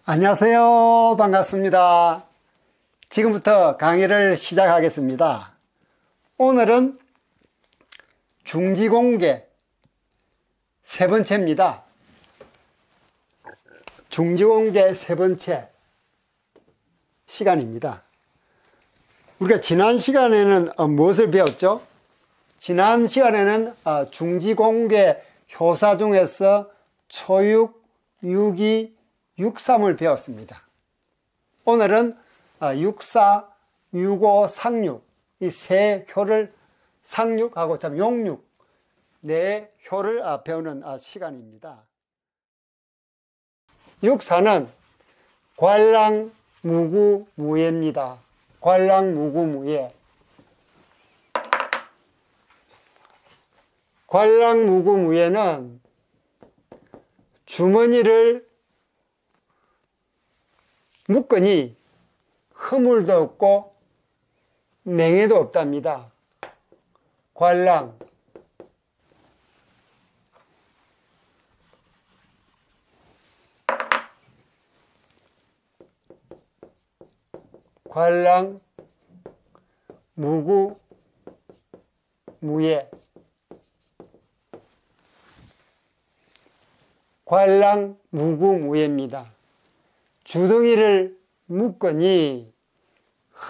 안녕하세요. 반갑습니다. 지금부터 강의를 시작하겠습니다. 오늘은 중지공개 세 번째입니다. 중지공개 세 번째 시간입니다. 우리가 지난 시간에는 무엇을 배웠죠? 지난 시간에는 중지공개 효사 중에서 초육, 육이, 육삼을 배웠습니다. 오늘은 육사, 육오, 상육 이 세 효를 상육하고 용육 네 효를 배우는 시간입니다. 육사는 관랑무구무예입니다. 관랑무구무예. 관랑무구무예는 주머니를 묶으니 허물도 없고 맹해도 없답니다. 관랑. 관랑 무구 무예. 관랑 무구 무예입니다. 주둥이를 묶으니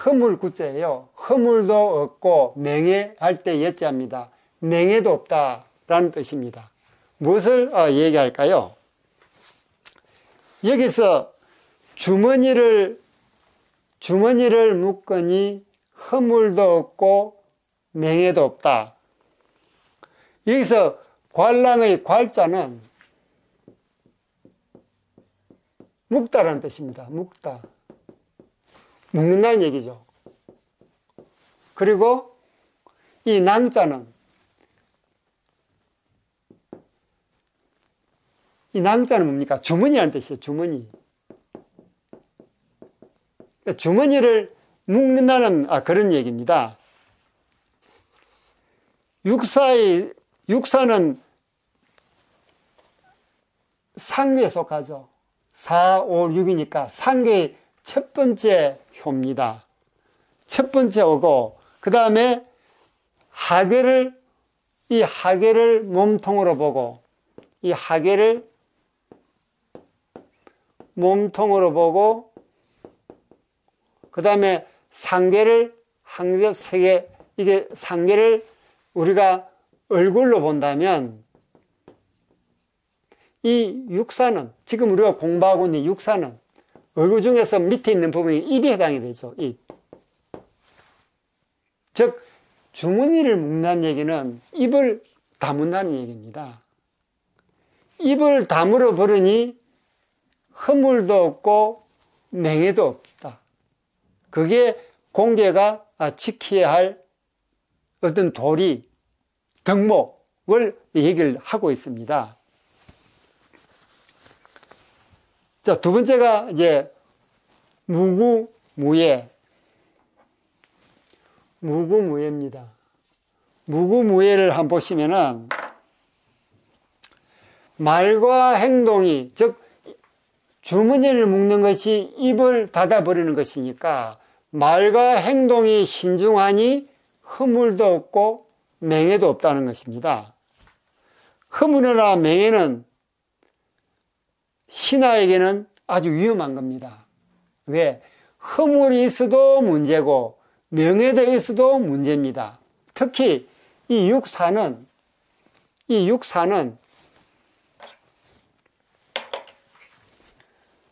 허물구자예요. 허물도 없고 맹해할 때 예자입니다. 맹해도 없다라는 뜻입니다. 무엇을 얘기할까요? 여기서 주머니를 묶으니 허물도 없고 맹해도 없다. 여기서 관랑의 관자는 묶다라는 뜻입니다. 묶다. 묶는다는 얘기죠. 그리고 이 낭자는 뭡니까? 주머니라는 뜻이에요. 주머니. 주머니를 묶는다는 그런 얘기입니다. 육사는 상계에 속하죠. 4, 5, 6이니까 상계의 첫 번째 효입니다. 첫 번째 호고, 그 다음에 이 하계를 몸통으로 보고, 이 하계를 몸통으로 보고, 그 다음에 상계를 항제 세 개, 이게 상계를 우리가 얼굴로 본다면, 이 육사는, 지금 우리가 공부하고 있는 육사는 얼굴 중에서 밑에 있는 부분이 입에 해당이 되죠. 입. 즉 주머니를 묶는다는 얘기는 입을 다문다는 얘기입니다. 입을 다물어 버리니 허물도 없고 맹해도 없다. 그게 공개가 지켜야 할 어떤 도리, 덕목을 얘기를 하고 있습니다. 자, 두 번째가 이제 무구무예. 무구무예입니다. 무구무예를 한번 보시면은 말과 행동이, 즉 주머니를 묶는 것이 입을 닫아버리는 것이니까 말과 행동이 신중하니 허물도 없고 맹해도 없다는 것입니다. 허물이나 맹해는 신하에게는 아주 위험한 겁니다. 왜? 허물이 있어도 문제고 명예도 있어도 문제입니다. 특히 이 육사는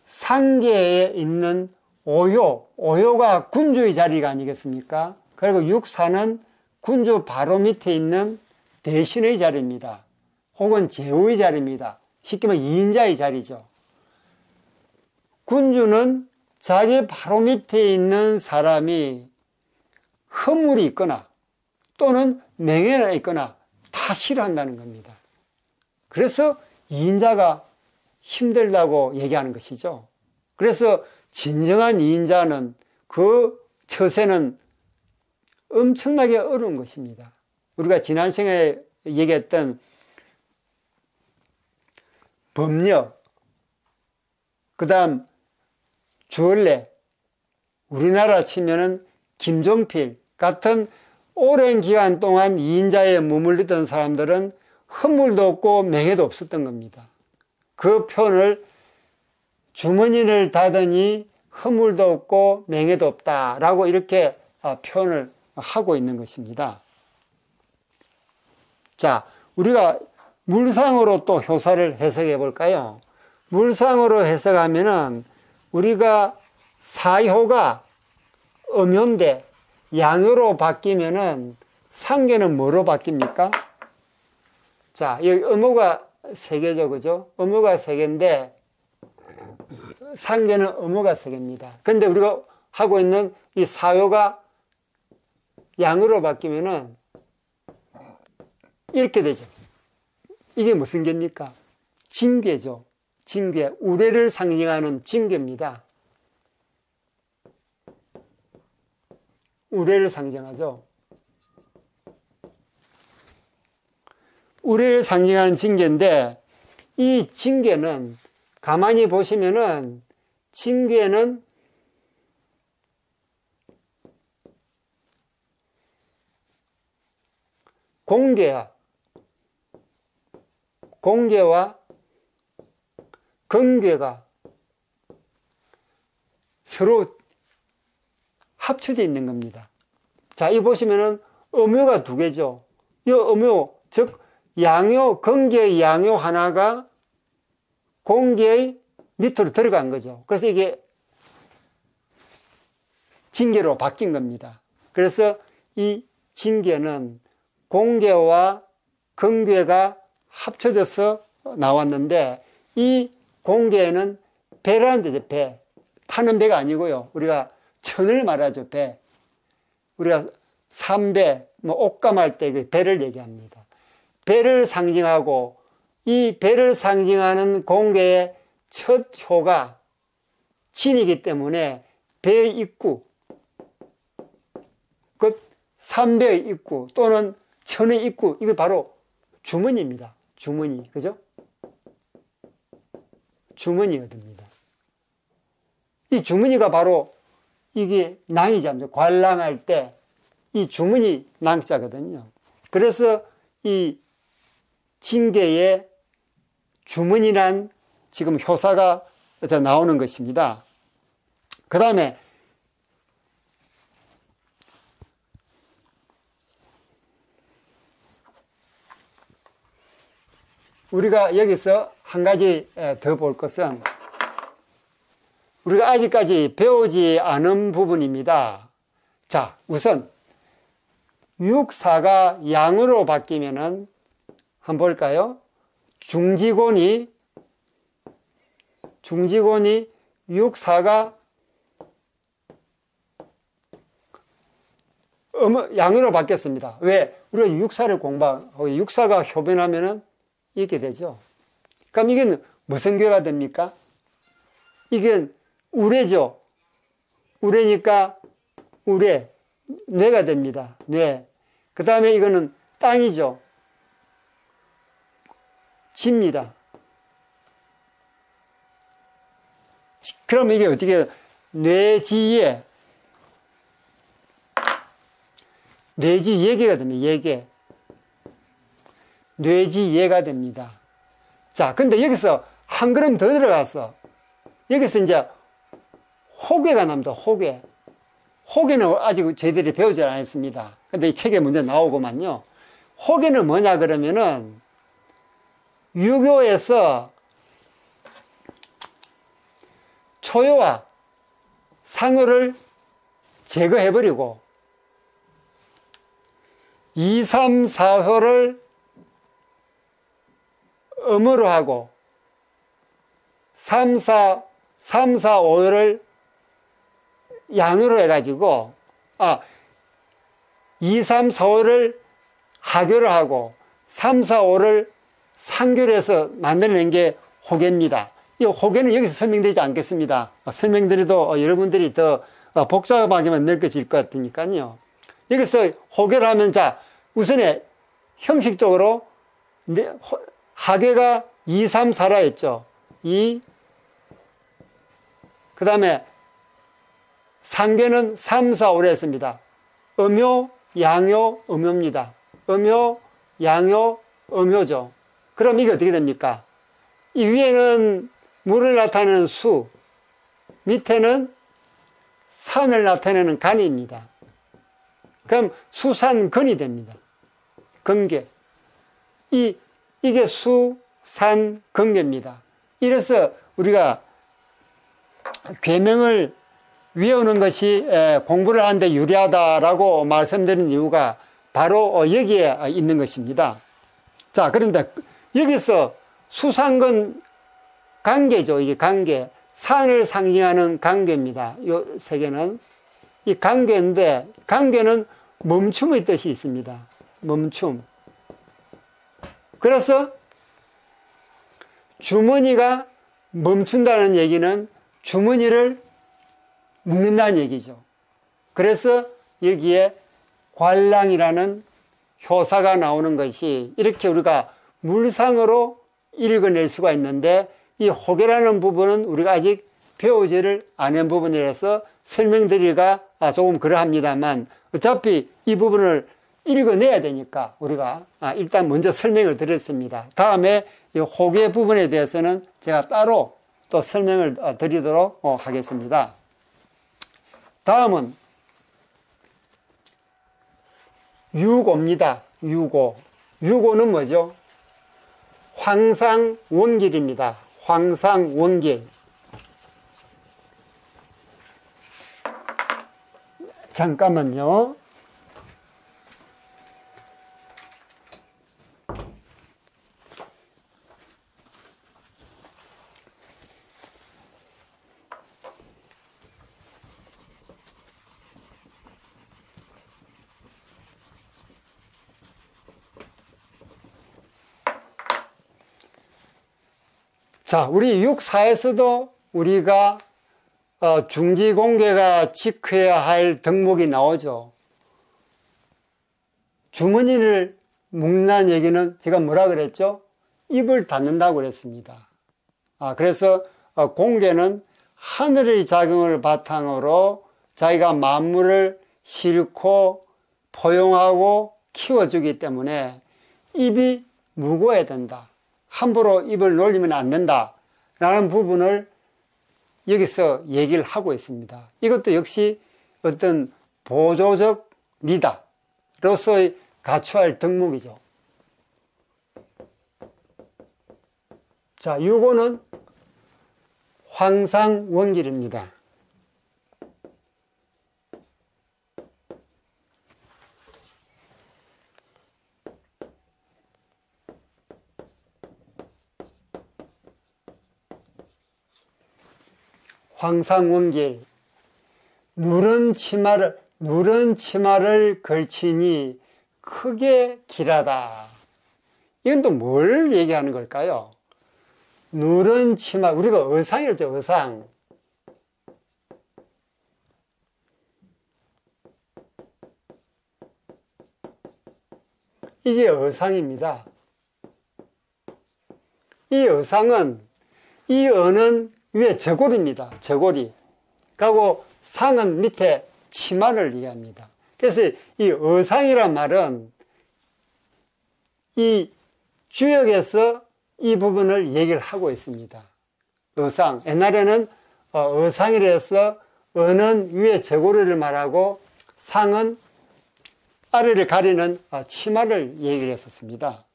상계에 있는 오효가 군주의 자리가 아니겠습니까? 그리고 육사는 군주 바로 밑에 있는 대신의 자리입니다. 혹은 제후의 자리입니다. 쉽게 말하면 2인자의 자리죠. 군주는 자기 바로 밑에 있는 사람이 허물이 있거나 또는 맹해가 있거나 다 싫어한다는 겁니다. 그래서 2인자가 힘들다고 얘기하는 것이죠. 그래서 진정한 2인자는 그 처세는 엄청나게 어려운 것입니다. 우리가 지난 시간에 얘기했던 법력, 그 다음 주얼레, 우리나라 치면은 김종필 같은 오랜 기간 동안 이인자에 머물렀던 사람들은 허물도 없고 맹해도 없었던 겁니다. 그 표현을 주머니를 닫으니 허물도 없고 맹해도 없다라고 이렇게 표현을 하고 있는 것입니다. 자, 우리가 물상으로 또 효사를 해석해 볼까요? 물상으로 해석하면은 우리가 사효가 음효인데 양효로 바뀌면은 상계는 뭐로 바뀝니까? 자, 여기 음효가 3개죠, 그죠? 음효가 3개인데 상계는 음효가 3개입니다. 근데 우리가 하고 있는 이 사효가 양으로 바뀌면은 이렇게 되죠. 이게 무슨 개입니까? 징계죠. 징계. 우레를 상징하는 징계입니다. 우레를 상징하죠. 우레를 상징하는 징계인데 이 징계는 가만히 보시면은 징계는 공계와 근괴가 서로 합쳐져 있는 겁니다. 자, 이 보시면은 음효가 2개죠. 이 음효, 즉 양효, 근괴의 양효 하나가 공계의 밑으로 들어간 거죠. 그래서 이게 징계로 바뀐 겁니다. 그래서 이 징계는 공계와 근괴가 합쳐져서 나왔는데 이 공계에는 배라는 데죠. 배. 타는 배가 아니고요. 우리가 천을 말하죠. 배. 우리가 삼배, 옷감할 때 그 배를 얘기합니다. 배를 상징하고 이 배를 상징하는 공계의 첫 효가 진이기 때문에 배의 입구, 그 삼배의 입구 또는 천의 입구, 이거 바로 주머니입니다. 주머니, 그죠? 주머니거든요. 이 주머니가 바로 이게 낭이자, 관랑할 때 이 주머니 낭자거든요. 그래서 이 징계에 주머니란 지금 효사가 나오는 것입니다. 그 다음에 우리가 여기서 한 가지 더 볼 것은 우리가 아직까지 배우지 않은 부분입니다. 자, 우선 육사가 양으로 바뀌면은 한번 볼까요? 중지곤이 육사가 양으로 바뀌었습니다. 왜? 우리가 육사를 공부하고 육사가 효변하면은 이렇게 되죠. 그럼 이게 무슨 괴가 됩니까? 이게 우레죠. 우레니까 우레, 뇌가 됩니다. 뇌. 그 다음에 이거는 땅이죠. 지입니다. 그럼 이게 어떻게 뇌지예, 뇌지예계가 됩니다. 예계. 뇌지예가 됩니다. 자, 근데 여기서 한 걸음 더 들어갔어. 여기서 이제 호괴가 납니다. 호괴. 호괴는 아직 저희들이 배우지 않았습니다. 근데 이 책에 먼저 나오고만요. 호괴는 뭐냐 그러면은 유교에서 초효와 상효를 제거해버리고 2, 3, 4효를 음으로 하고 3, 4, 5효를 양으로 해가지고 2, 3, 4호를 하교를 하고 3, 4, 5를 상교를 해서 만들어낸 게 호계입니다. 이 호계는 여기서 설명되지 않겠습니다. 설명드려도 여러분들이 더 복잡하게만 늙어질 것 같으니까요. 여기서 호계를 하면 자, 우선에 형식적으로 하계가 2, 3, 4라 했죠. 2, 그 다음에 상계는 3, 4, 5를 했습니다. 음요, 양요, 음요입니다. 음요, 양요, 음요죠. 그럼 이게 어떻게 됩니까? 이 위에는 물을 나타내는 수, 밑에는 산을 나타내는 간입니다. 그럼 수산근이 됩니다. 근계. 이게 수산근계입니다. 이래서 우리가 계명을 외우는 것이 공부를 하는데 유리하다라고 말씀드린 이유가 바로 여기에 있는 것입니다. 자, 그런데 여기서 수산근 관계죠. 이게 관계. 산을 상징하는 관계입니다. 이 세 개는. 이 관계인데, 관계는 멈춤의 뜻이 있습니다. 멈춤. 그래서 주머니가 멈춘다는 얘기는 주머니를 묶는다는 얘기죠. 그래서 여기에 관랑이라는 효사가 나오는 것이 이렇게 우리가 물상으로 읽어낼 수가 있는데, 이 호계라는 부분은 우리가 아직 배우지를 않은 부분이라서 설명드리기가 조금 그러합니다만, 어차피 이 부분을 읽어내야 되니까 우리가 일단 먼저 설명을 드렸습니다. 다음에 이 호계 부분에 대해서는 제가 따로 또 설명을 드리도록 하겠습니다. 다음은 유고입니다. 유고. 유고는 뭐죠? 황상원길입니다. 황상원길. 잠깐만요. 자, 우리 육사에서도 우리가 중지공계가 지켜야 할 덕목이 나오죠. 주머니를 묶는 얘기는 제가 뭐라 그랬죠? 입을 닫는다고 그랬습니다. 그래서 공계는 하늘의 작용을 바탕으로 자기가 만물을 싣고 포용하고 키워주기 때문에 입이 무거워야 된다. 함부로 입을 놀리면 안 된다 라는 부분을 여기서 얘기를 하고 있습니다. 이것도 역시 어떤 보조적 리더로서의 갖춰야 할 덕목이죠. 자, 유고는 황상원길입니다. 황상원길. 누런 치마를 걸치니 크게 길하다. 이건 또 뭘 얘기하는 걸까요? 누런 치마, 우리가 의상이었죠, 의상. 이게 의상입니다. 이 의상은, 이 어는 위에 저고리입니다. 저고리. 그리고 상은 밑에 치마를 얘기합니다. 그래서 이 의상이란 말은 이 주역에서 이 부분을 얘기를 하고 있습니다. 의상. 옛날에는 의상이라 해서 어는 위에 저고리를 말하고 상은 아래를 가리는 치마를 얘기를 했었습니다.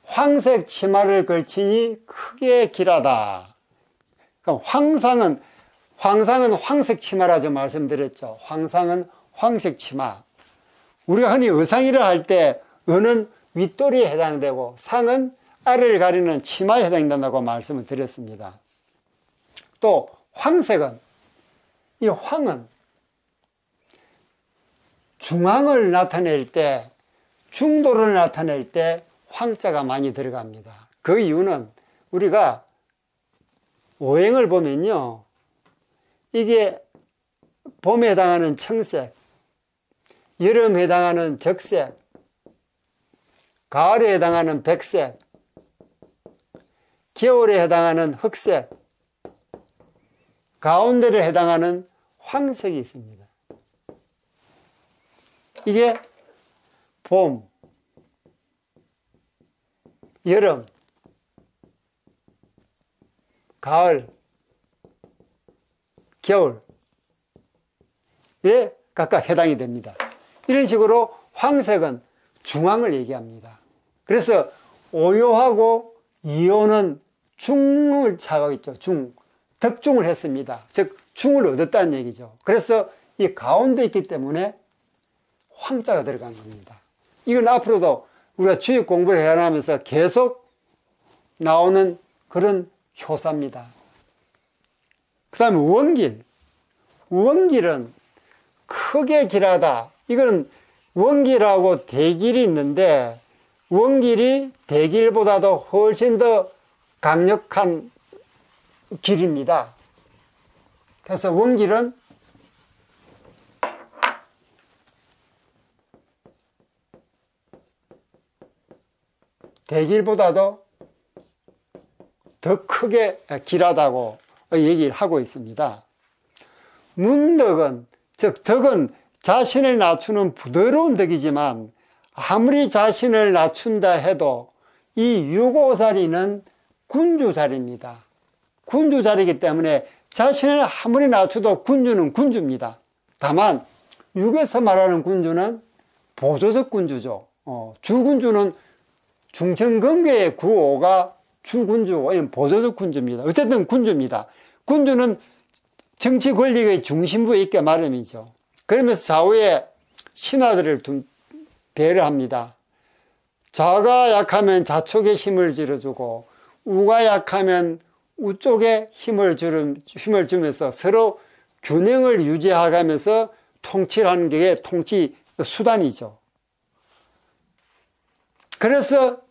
황색 치마를 걸치니 크게 길하다. 그럼 황상은 황색 치마라고 말씀드렸죠. 황상은 황색 치마. 우리가 흔히 의상이라 할 때 어는 윗도리에 해당되고 상은 아래를 가리는 치마에 해당된다고 말씀을 드렸습니다. 또 황색은, 이 황은 중앙을 나타낼 때, 중도를 나타낼 때 황자가 많이 들어갑니다. 그 이유는 우리가 오행을 보면요, 이게 봄에 해당하는 청색, 여름에 해당하는 적색, 가을에 해당하는 백색, 겨울에 해당하는 흑색, 가운데를 해당하는 황색이 있습니다. 이게 봄, 여름, 가을, 겨울에 각각 해당이 됩니다. 이런 식으로 황색은 중앙을 얘기합니다. 그래서 오요하고 이요는 중을 차고 있죠. 득중을 했습니다. 즉 중을 얻었다는 얘기죠. 그래서 이 가운데 있기 때문에 황자가 들어간 겁니다. 이건 앞으로도 우리가 주입 공부를 해나가면서 계속 나오는 그런 효사입니다. 그 다음에 원길. 원길은 크게 길하다. 이거는 원길하고 대길이 있는데 원길이 대길보다도 훨씬 더 강력한 길입니다. 그래서 원길은 대길보다도 더 크게 길하다고 얘기를 하고 있습니다. 문덕은, 즉 덕은 자신을 낮추는 부드러운 덕이지만 아무리 자신을 낮춘다 해도 이 유고자리는 군주자리입니다. 군주자리이기 때문에 자신을 아무리 낮춰도 군주는 군주입니다. 다만 육에서 말하는 군주는 보조적 군주죠. 주군주는 중천근계의 구호가 주군주고 보조적 군주입니다. 어쨌든 군주입니다. 군주는 정치 권력의 중심부에 있게 마련이죠. 그러면서 좌우에 신하들을 배려합니다. 좌가 약하면 좌쪽에 힘을 줄여주고 우가 약하면 우쪽에 힘을 주면서 서로 균형을 유지해가면서 통치를 하는 게 통치 수단이죠. 그래서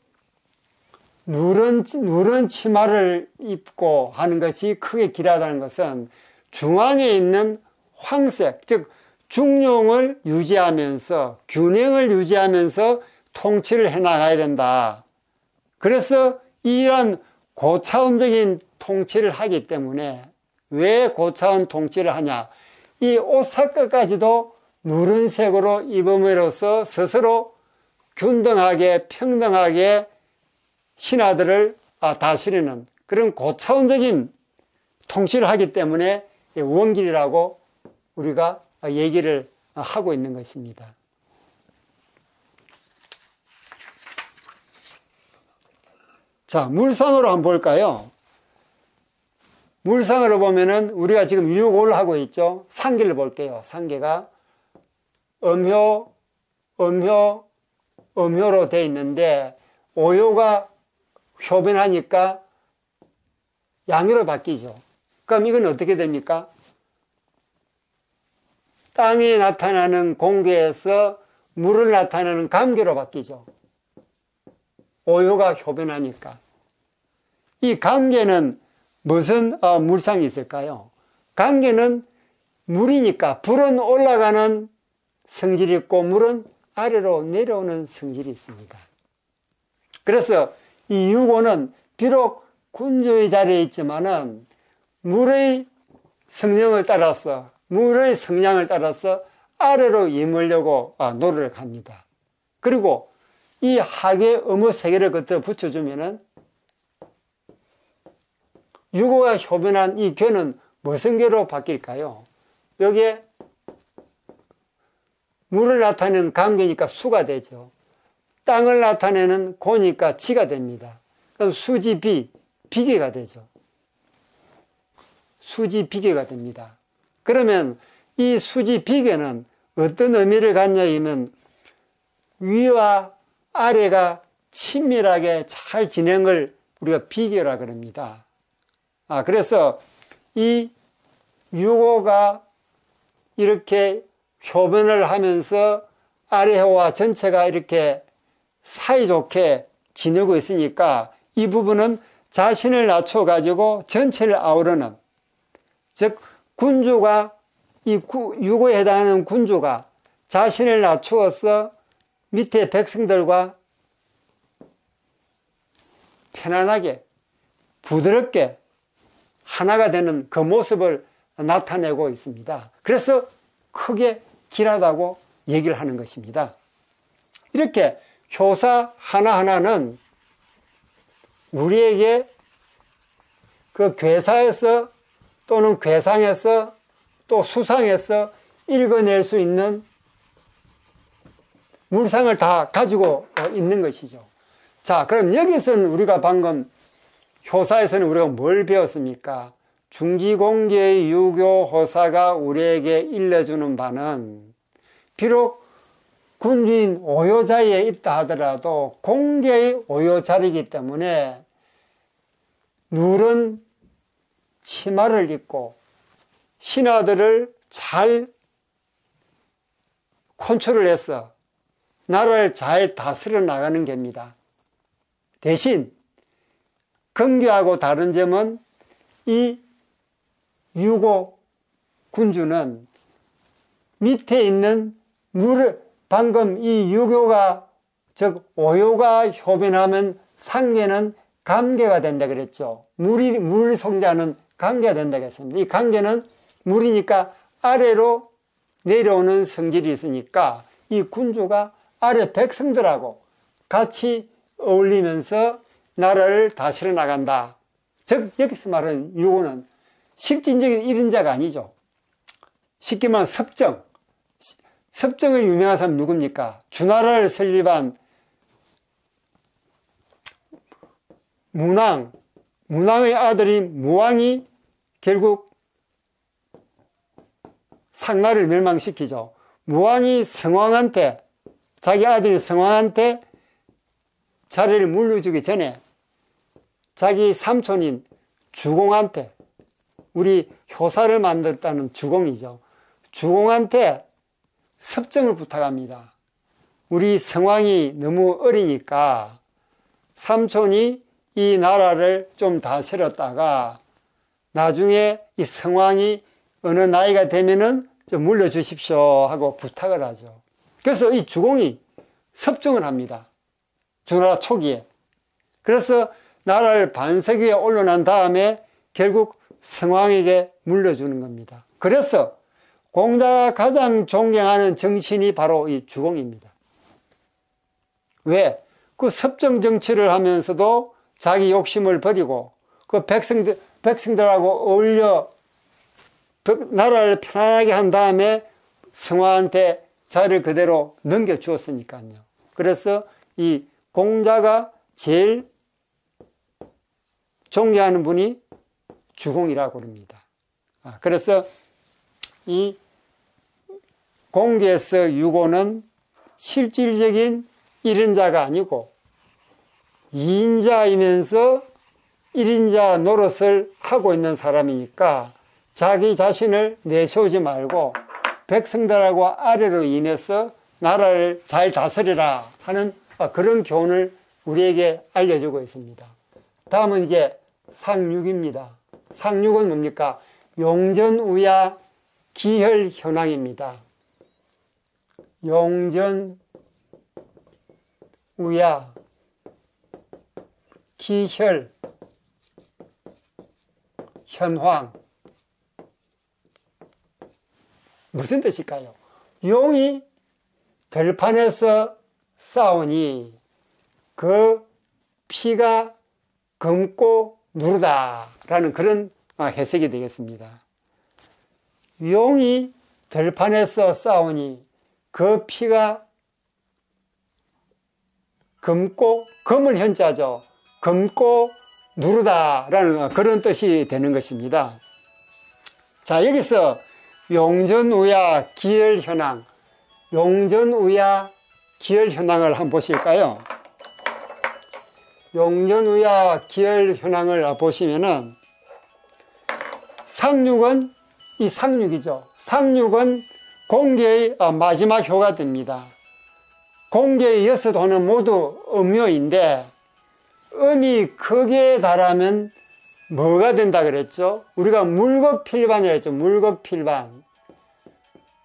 누런 치마를 입고 하는 것이 크게 길하다는 것은 중앙에 있는 황색, 즉 중용을 유지하면서 균형을 유지하면서 통치를 해나가야 된다. 그래서 이러한 고차원적인 통치를 하기 때문에 왜 고차원 통치를 하냐? 이 옷 색깔까지도 누런색으로 입음으로써 스스로 균등하게 평등하게 신하들을 다스리는 그런 고차원적인 통치를 하기 때문에 원길이라고 우리가 얘기를 하고 있는 것입니다. 자, 물상으로 한번 볼까요? 물상으로 보면은 우리가 지금 유고를 하고 있죠. 상계를 볼게요. 상계가 음효, 음효, 음효로 되어 있는데 오효가 효변하니까 양효로 바뀌죠. 그럼 이건 어떻게 됩니까? 땅에 나타나는 공계에서 물을 나타내는 감계로 바뀌죠. 오효가 효변하니까. 이 감계는 무슨 물상이 있을까요? 감계는 물이니까 불은 올라가는 성질이 있고 물은 아래로 내려오는 성질이 있습니다. 그래서 이 유고는 비록 군주의 자리에 있지만은 물의 성령을 따라서 물의 성량을 따라서 아래로 이물려고 노력을 합니다. 그리고 이 학의 음의 세 개를 곁에 붙여주면은 유고가 효변한 이 괴는 무슨 괴로 바뀔까요? 여기에 물을 나타내는 감계니까 수가 되죠. 땅을 나타내는 고니까 지가 됩니다. 그럼 수지비, 비계가 되죠. 수지비계가 됩니다. 그러면 이 수지비계는 어떤 의미를 갖냐면 위와 아래가 친밀하게 잘 진행을 우리가 비계라 그럽니다. 그래서 이 유고가 이렇게 효변을 하면서 아래와 전체가 이렇게 사이좋게 지내고 있으니까 이 부분은 자신을 낮춰가지고 전체를 아우르는, 즉 군주가 이 유고에 해당하는 군주가 자신을 낮추어서 밑에 백성들과 편안하게 부드럽게 하나가 되는 그 모습을 나타내고 있습니다. 그래서 크게 길하다고 얘기를 하는 것입니다. 이렇게 효사 하나하나는 우리에게 그 괴사에서 또는 괴상에서 또 수상에서 읽어낼 수 있는 물상을 다 가지고 있는 것이죠. 자, 그럼 여기서는 우리가 방금 효사에서는 우리가 뭘 배웠습니까? 중지공계의 유교 호사가 우리에게 일러주는 바는 비록 군주인 오요 자리에 있다 하더라도 공계의 오요 자리이기 때문에 누른 치마를 입고 신하들을 잘 컨트롤해서 나라를 잘 다스려 나가는 겁니다. 대신 근교하고 다른 점은 이 유고 군주는 밑에 있는 방금 이 유교가 즉 오요가 효변하면 상계는 감계가 된다 그랬죠. 물이 성자는 감계가 된다고 했습니다. 이 감계는 물이니까 아래로 내려오는 성질이 있으니까 이 군주가 아래 백성들하고 같이 어울리면서 나라를 다스려 나간다. 즉 여기서 말하는 유고는 실질적인 1인자가 아니죠. 쉽게 말하면 섭정. 섭정의 유명한 사람 누굽니까? 주나라를 설립한 문왕의 아들인 무왕이 결국 상나라를 멸망시키죠. 무왕이 성왕한테, 자기 아들인 성왕한테 자리를 물려주기 전에 자기 삼촌인 주공한테, 우리 효사를 만들었다는 주공이죠. 주공한테 섭정을 부탁합니다. 우리 성왕이 너무 어리니까 삼촌이 이 나라를 좀 다스렸다가 나중에 이 성왕이 어느 나이가 되면은 좀 물려주십시오 하고 부탁을 하죠. 그래서 이 주공이 섭정을 합니다. 주나라 초기에. 그래서 나라를 반석 위에 올려난 다음에 결국 성왕에게 물려주는 겁니다. 그래서 공자가 가장 존경하는 정신이 바로 이 주공입니다. 왜? 그 섭정 정치를 하면서도 자기 욕심을 버리고 그 백성들하고 어울려 나라를 편안하게 한 다음에 성왕한테 자리를 그대로 넘겨주었으니까요. 그래서 이 공자가 제일 존경하는 분이 주공이라고 합니다. 그래서 이 공계에서 유고는 실질적인 1인자가 아니고 2인자이면서 1인자 노릇을 하고 있는 사람이니까 자기 자신을 내세우지 말고 백성들하고 아래로 인해서 나라를 잘 다스리라 하는 그런 교훈을 우리에게 알려주고 있습니다. 다음은 이제 상육입니다. 상육은 뭡니까? 용전우야 기혈현황입니다. 용전우야 기혈 현황 무슨 뜻일까요? 용이 들판에서 싸우니 그 피가 검고 누르다라는 그런 해석이 되겠습니다. 용이 들판에서 싸우니 그 피가 검고, 검은 현자죠. 검고 누르다라는 그런 뜻이 되는 것입니다. 자, 여기서 용전우야 기혈현황, 용전우야 기혈현황을 한번 보실까요? 용전우야 기혈현황을 보시면은 상육은 이 상육이죠. 상육은 공계의 마지막 효가 됩니다. 공계의 6호는 모두 음묘인데 음이 크게 달하면 뭐가 된다 그랬죠? 우리가 물극필반이라고 했죠. 물극필반.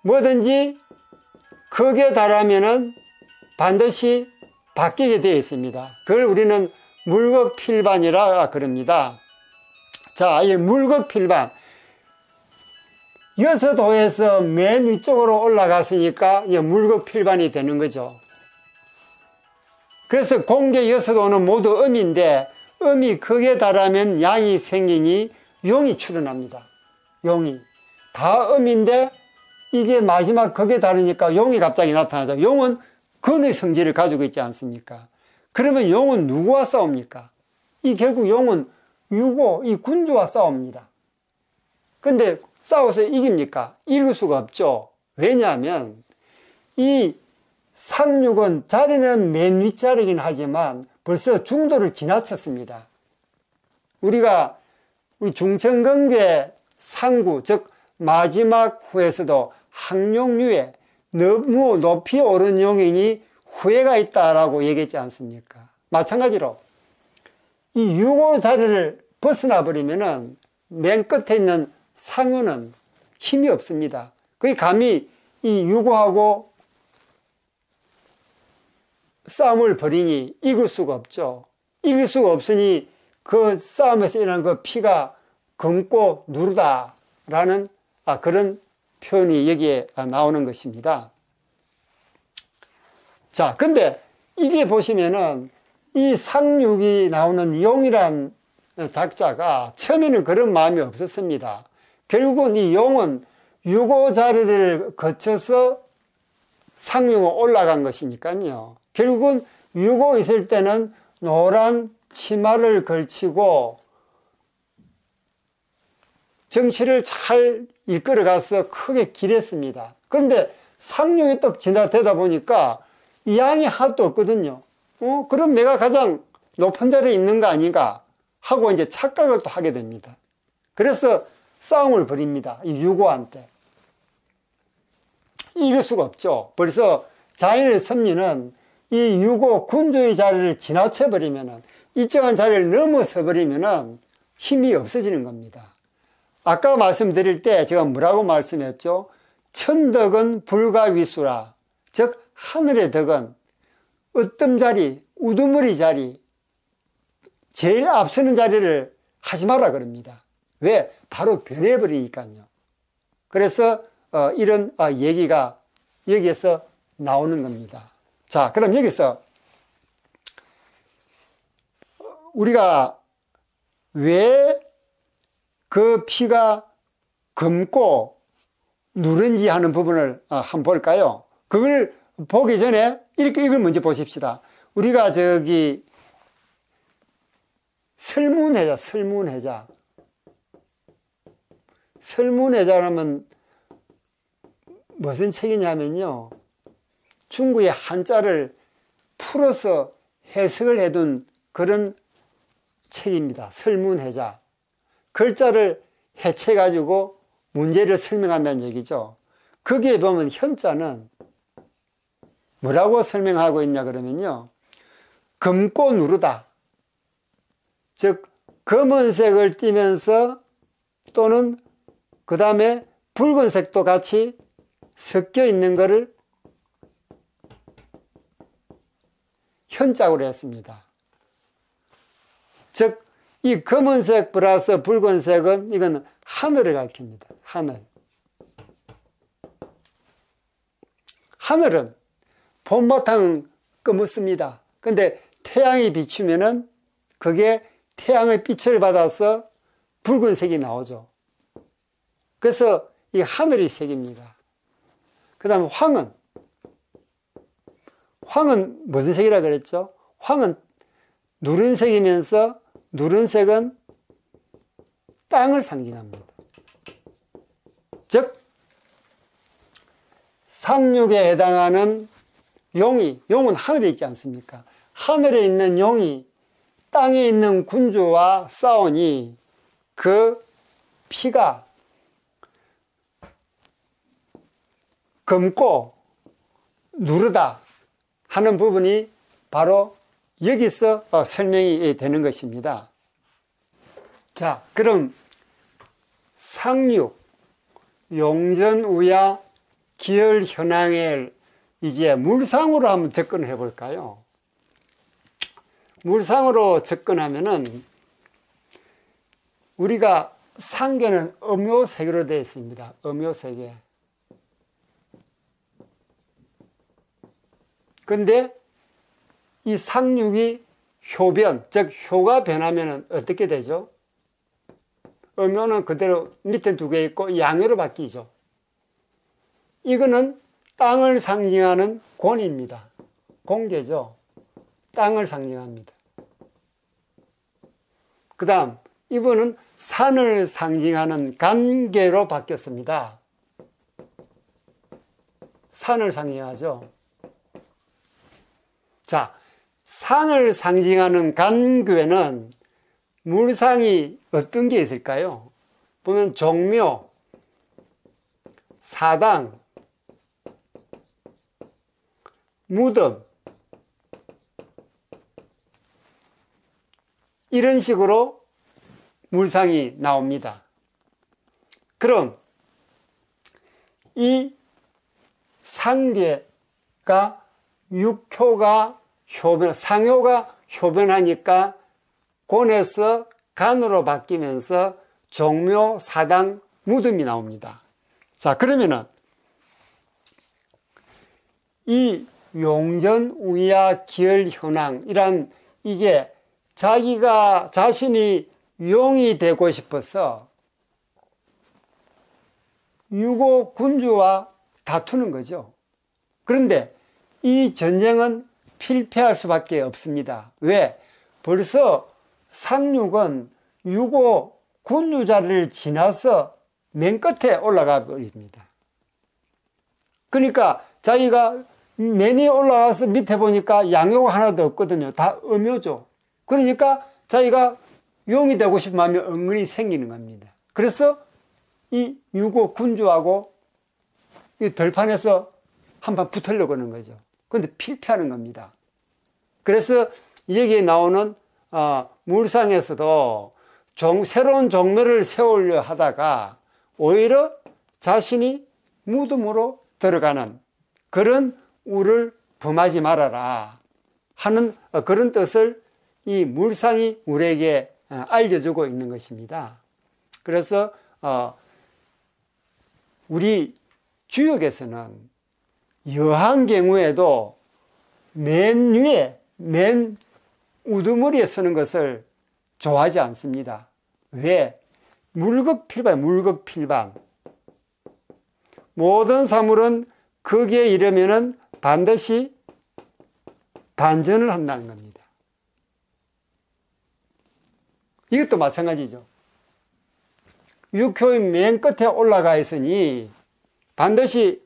뭐든지 크게 달하면은 반드시 바뀌게 되어 있습니다. 그걸 우리는 물극필반이라 그럽니다. 자, 이 물극필반. 여섯 호에서 맨 위쪽으로 올라갔으니까 이제 물급필반이 되는 거죠. 그래서 공개 여섯 호는 모두 음인데 음이 극에 달하면 양이 생기니 용이 출현합니다. 용이. 다 음인데 이게 마지막 극에 달하니까 용이 갑자기 나타나죠. 용은 근의 성질을 가지고 있지 않습니까? 그러면 용은 누구와 싸웁니까? 결국 용은 유고, 이 군주와 싸웁니다. 근데 싸워서 이깁니까? 이길 수가 없죠. 왜냐하면 이 상륙은 자리는 맨 윗자리긴 하지만 벌써 중도를 지나쳤습니다. 우리가 우리 중천경계 상구, 즉 마지막 후에서도 항용류에 너무 높이 오른 용인이 후회가 있다라고 얘기했지 않습니까? 마찬가지로 이 6호 자리를 벗어나 버리면은 맨 끝에 있는 상유는 힘이 없습니다. 거기 감히 이 6호하고 싸움을 벌이니 이길 수가 없죠. 이길 수가 없으니 그 싸움에서 일어난 그 피가 검고 누르다라는 그런 표현이 여기에 나오는 것입니다. 자, 근데 이게 보시면은 이 상륙이 나오는 용이란 작자가 처음에는 그런 마음이 없었습니다. 결국은 이 용은 6호 자리를 거쳐서 상륙으로 올라간 것이니까요. 결국은 6호 있을 때는 노란 치마를 걸치고 정치를 잘 이끌어가서 크게 길했습니다. 그런데 상륙이 딱 지나되다 보니까 이 양이 하나도 없거든요. 그럼 내가 가장 높은 자리에 있는 거 아닌가 하고 이제 착각을 또 하게 됩니다. 그래서 싸움을 벌입니다. 이 6호한테. 이길 수가 없죠. 벌써 자연의 섭리는 이 6호 군주의 자리를 지나쳐 버리면은, 일정한 자리를 넘어서 버리면은 힘이 없어지는 겁니다. 아까 말씀드릴 때 제가 뭐라고 말씀했죠? 천덕은 불가위수라. 즉 하늘의 덕은 어떤 자리, 우두머리 자리, 제일 앞서는 자리를 하지 마라 그럽니다. 왜? 바로 변해버리니까요. 그래서 이런 얘기가 여기에서 나오는 겁니다. 자, 그럼 여기서 우리가 왜 그 피가 검고 누른지 하는 부분을 한번 볼까요? 그걸 보기 전에 이걸 먼저 보십시다. 우리가 설문해자. 설문해자라면 무슨 책이냐면요, 중국의 한자를 풀어서 해석을 해둔 그런 책입니다. 설문해자. 글자를 해체해가지고 문제를 설명한다는 얘기죠. 거기에 보면 현자는 뭐라고 설명하고 있냐 그러면요, 검고 누르다. 즉 검은색을 띠면서 또는 그 다음에 붉은색도 같이 섞여 있는 것을 현자로 했습니다. 즉 이 검은색 플러스 붉은색은 이건 하늘을 가리킵니다. 하늘은 봄바탕은 검습니다. 근데 태양이 비추면은 그게 태양의 빛을 받아서 붉은색이 나오죠. 그래서 이 하늘이 색입니다. 그 다음에 황은 무슨 색이라 그랬죠? 황은 누른색이면서 누른색은 땅을 상징합니다. 즉 상륙에 해당하는 용은 하늘에 있지 않습니까? 하늘에 있는 용이 땅에 있는 군주와 싸우니 그 피가 검고 누르다 하는 부분이 바로 여기서 설명이 되는 것입니다. 자, 그럼 상륙, 용전우야, 기혈현황을 이제 물상으로 한번 접근해 볼까요? 물상으로 접근하면은 우리가 상계는 음요 세 개로 되어 있습니다. 음요 세 개. 근데 이 상육이 효변, 즉 효가 변하면 어떻게 되죠? 음요는 그대로 밑에 두 개 있고 양요로 바뀌죠. 이거는 땅을 상징하는 곤입니다. 공계죠. 땅을 상징합니다. 그 다음 이번은 산을 상징하는 간계로 바뀌었습니다. 산을 상징하죠. 자, 산을 상징하는 간괴는 물상이 어떤 게 있을까요? 보면 종묘, 사당, 무덤, 이런 식으로 물상이 나옵니다. 그럼 이 상계가 육효가 효변, 상효가 효변하니까 곤에서 간으로 바뀌면서 종묘, 사당, 무덤이 나옵니다. 자, 그러면은 이 용전, 우야, 기열, 현황이란 이게 자기가 자신이 용이 되고 싶어서 유고 군주와 다투는 거죠. 그런데 이 전쟁은 필패할 수밖에 없습니다. 왜? 벌써 상륙은 유고 군주 자리를 지나서 맨 끝에 올라가 버립니다. 그러니까 자기가 맨 위에 올라가서 밑에 보니까 양요가 하나도 없거든요. 다 음요죠. 그러니까 자기가 용이 되고 싶은 마음이 은근히 생기는 겁니다. 그래서 이 유고 군주하고 이 들판에서 한판 붙으려고 하는 거죠. 그런데 필패하는 겁니다. 그래서 여기에 나오는 물상에서도 새로운 종묘를 세우려 하다가 오히려 자신이 무덤으로 들어가는 그런 우를 범하지 말아라 하는 그런 뜻을 이 물상이 우리에게 알려주고 있는 것입니다. 그래서 우리 주역에서는 여한 경우에도 맨 위에 맨 우두머리에 서는 것을 좋아하지 않습니다. 왜? 물극필반, 물극필반. 모든 사물은 거기에 이르면은 반드시 반전을 한다는 겁니다. 이것도 마찬가지죠. 육효의 맨 끝에 올라가 있으니 반드시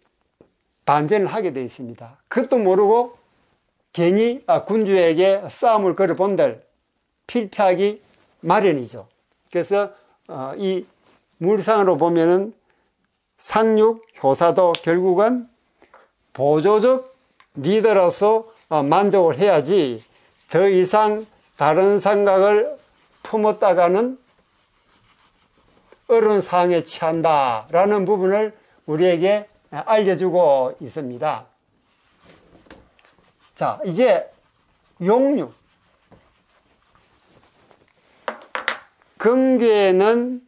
반전을 하게 되어 있습니다. 그것도 모르고 괜히 군주에게 싸움을 걸어본들 필패하기 마련이죠. 그래서 이 물상으로 보면은 상륙 효사도 결국은 보조적 리더로서 만족을 해야지 더 이상 다른 생각을 품었다가는 어려운 상황에 처한다라는 부분을 우리에게 알려주고 있습니다. 자, 이제 용육. 금계에는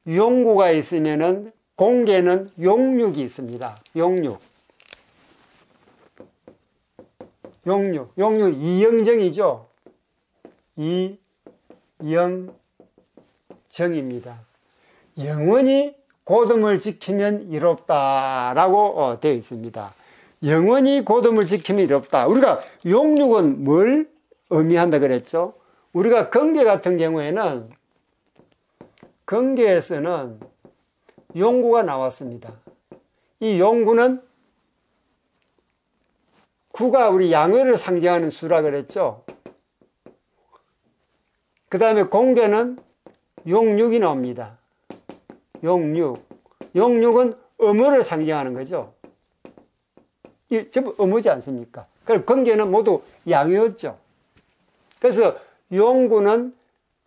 용구가 있으면은 공계는 용육이 있습니다. 용육. 용육. 용육 이영정이죠. 이영정입니다. 영원히 고dom을 지키면 이롭다라고 되어 있습니다. 영원히 고dom을 지키면 이롭다. 우리가 용육은 뭘 의미한다 그랬죠? 우리가 건계 같은 경우에는 건계에서는 용구가 나왔습니다. 이 용구는 구가 우리 양회를 상징하는 수라 그랬죠? 그 다음에 공계는 용육이 나옵니다. 용육. 용육은 음어를 상징하는 거죠. 이 전부 음어지 않습니까? 그럼 건계는 모두 양요였죠. 그래서 용구는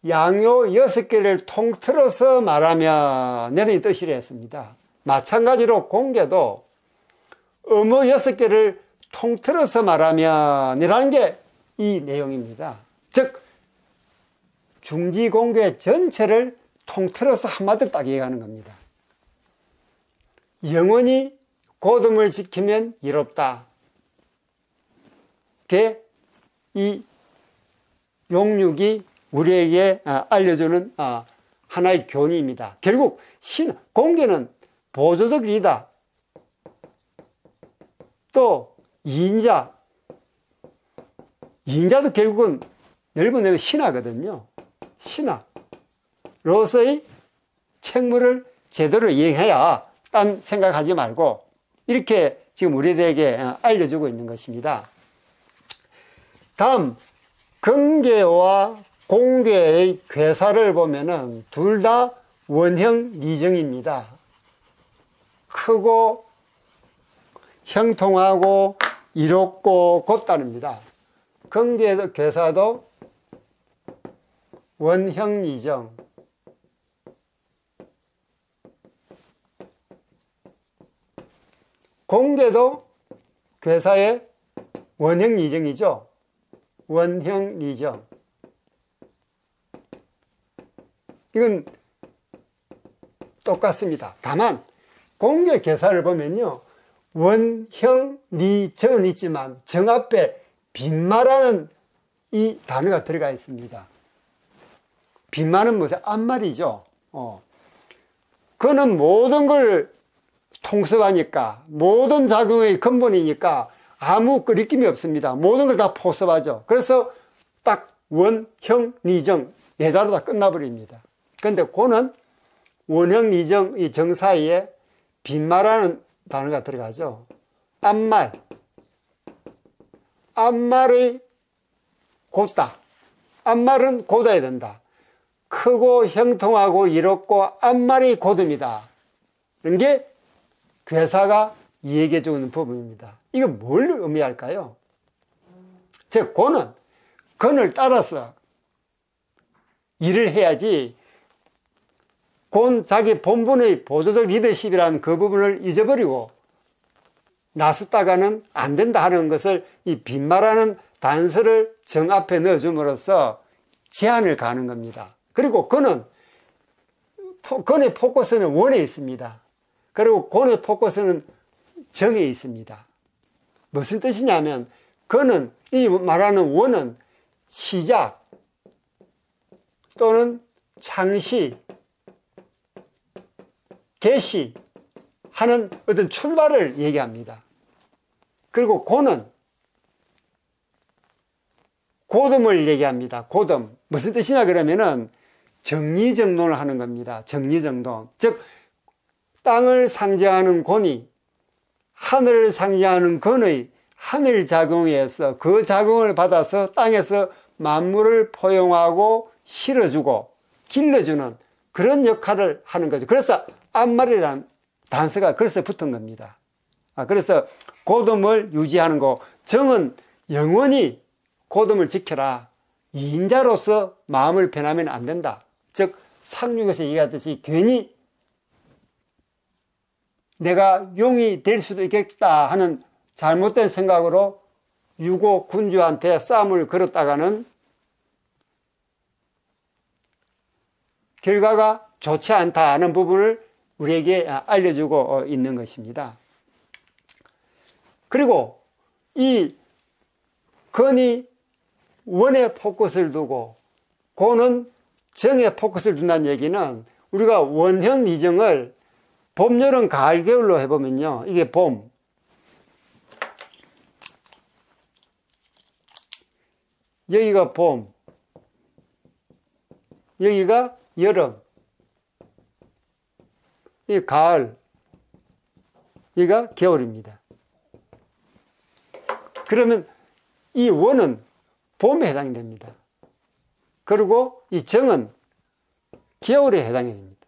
양요 6개를 통틀어서 말하면 이런 뜻이라 했습니다. 마찬가지로 공계도 음어 6개를 통틀어서 말하면 이라는 게 이 내용입니다. 즉 중지공계 전체를 통틀어서 한마디로 딱 얘기하는 겁니다. 영원히 고됨을 지키면 이롭다. 그게 이 용육이 우리에게 알려주는 하나의 교훈입니다. 결국 공계는 보조적 리다. 또 이인자도 결국은 넓은 의미 신하거든요. 신하로서의 책무를 제대로 이행해야 딴 생각하지 말고 이렇게 지금 우리들에게 알려주고 있는 것입니다. 다음 근계와 공계의 괴사를 보면은 둘 다 원형 리정입니다. 크고 형통하고 이롭고 곧다릅니다. 근계도 괴사도 원형 리정, 공계도 괴사의 원형 리정이죠. 원형 리정. 이건 똑같습니다. 다만 공계 괴사를 보면요, 원형 리정은 있지만 정 앞에 빈마라는 이 단어가 들어가 있습니다. 빈마는 무슨 앞말이죠. 그는 모든 걸 통섭하니까, 모든 작용의 근본이니까 아무 거리낌이 없습니다. 모든 걸 다 포섭하죠. 그래서 딱 원형 리정 예자로 다 끝나버립니다. 그런데 고는 원형 리정 이 정 사이에 빈말하는 단어가 들어가죠. 앞말의 곧다. 앞말은 곧아야 된다. 크고 형통하고 이롭고 앞말이 곧음이다. 이런 게 괴사가 얘기해 주는 부분입니다. 이거 뭘 의미할까요? 즉 고는 건을 따라서 일을 해야지, 곤 자기 본분의 보조적 리더십이라는 그 부분을 잊어버리고 나섰다가는 안 된다 하는 것을 이 빈말하는 단서를 정 앞에 넣어줌으로써 제한을 가는 겁니다. 그리고 건의 포커스는 원에 있습니다. 그리고 곤의 포커스는 정에 있습니다. 무슨 뜻이냐면, 건은, 이 말하는 원은 시작 또는 창시, 개시 하는 어떤 출발을 얘기합니다. 그리고 고는 고듬을 얘기합니다. 고듬. 무슨 뜻이냐 그러면은 정리정돈을 하는 겁니다. 정리정돈. 즉 땅을 상징하는 곤이 하늘을 상징하는 건의 하늘 작용에 의해서 그 작용을 받아서 땅에서 만물을 포용하고 실어주고 길러주는 그런 역할을 하는 거죠. 그래서 앞말이라는 단서가 그래서 붙은 겁니다. 그래서 고듬을 유지하는 거, 정은 영원히 고듬을 지켜라. 이인자로서 마음을 변하면 안 된다. 즉 상륙에서 얘기하듯이 괜히 내가 용이 될 수도 있겠다 하는 잘못된 생각으로 유고 군주한테 싸움을 걸었다가는 결과가 좋지 않다 하는 부분을 우리에게 알려주고 있는 것입니다. 그리고 이 건이 원에 포커스를 두고 고는 정에 포커스를 둔다는 얘기는, 우리가 원형 이정을 봄, 여름, 가을, 겨울로 해보면요, 이게 봄, 여기가 봄, 여기가 여름, 이 가을, 여기가 겨울입니다. 그러면 이 원은 봄에 해당이 됩니다. 그리고 이 정은 겨울에 해당이 됩니다.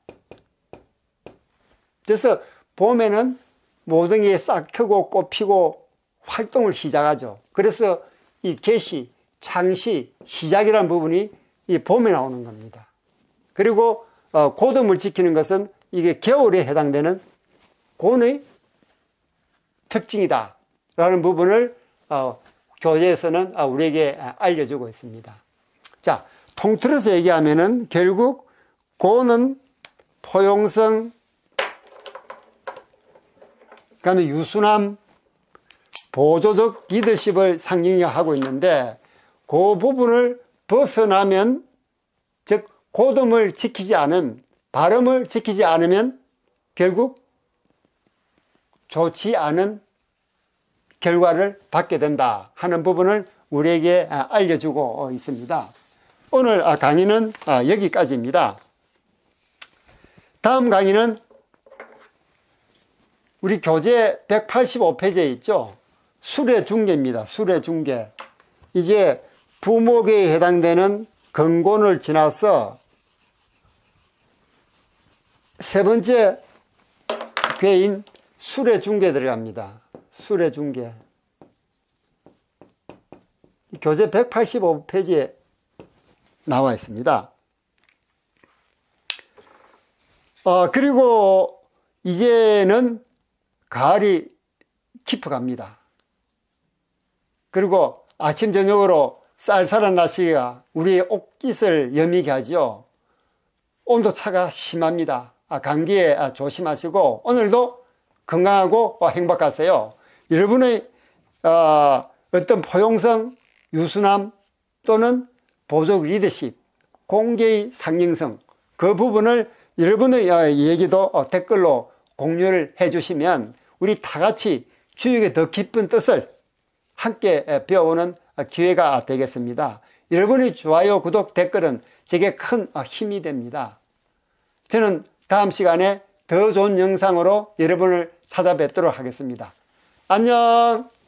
그래서 봄에는 모든 게 싹 트고 꽃피고 활동을 시작하죠. 그래서 이 개시, 창시, 시작이라는 부분이 이 봄에 나오는 겁니다. 그리고 고듬을 지키는 것은 이게 겨울에 해당되는 곤의 특징이다 라는 부분을 교재에서는 우리에게 알려주고 있습니다. 자, 통틀어서 얘기하면은 결국 고는 포용성, 그러니까 유순함, 보조적 리더십을 상징하고 있는데 그 부분을 벗어나면, 즉 고듬을 지키지 않은, 발음을 지키지 않으면 결국 좋지 않은 결과를 받게 된다 하는 부분을 우리에게 알려주고 있습니다. 오늘 강의는 여기까지입니다. 다음 강의는 우리 교재 185페이지에 있죠. 수레중계입니다. 수레중계. 이제 부목에 해당되는 근곤을 지나서 세 번째 괴인 수레중계 들어갑니다. 수레중계. 교재 185페이지에 나와 있습니다. 그리고 이제는 가을이 깊어갑니다. 그리고 아침 저녁으로 쌀쌀한 날씨가 우리의 옷깃을 여미게 하죠. 온도차가 심합니다. 감기에 조심하시고 오늘도 건강하고 행복하세요. 여러분의 어떤 포용성, 유순함 또는 보조 리더십, 공개의 상징성, 그 부분을 여러분의 얘기도 댓글로 공유를 해주시면 우리 다 같이 주역의 더 깊은 뜻을 함께 배워오는 기회가 되겠습니다. 여러분의 좋아요, 구독, 댓글은 제게 큰 힘이 됩니다. 저는 다음 시간에 더 좋은 영상으로 여러분을 찾아뵙도록 하겠습니다. 안녕!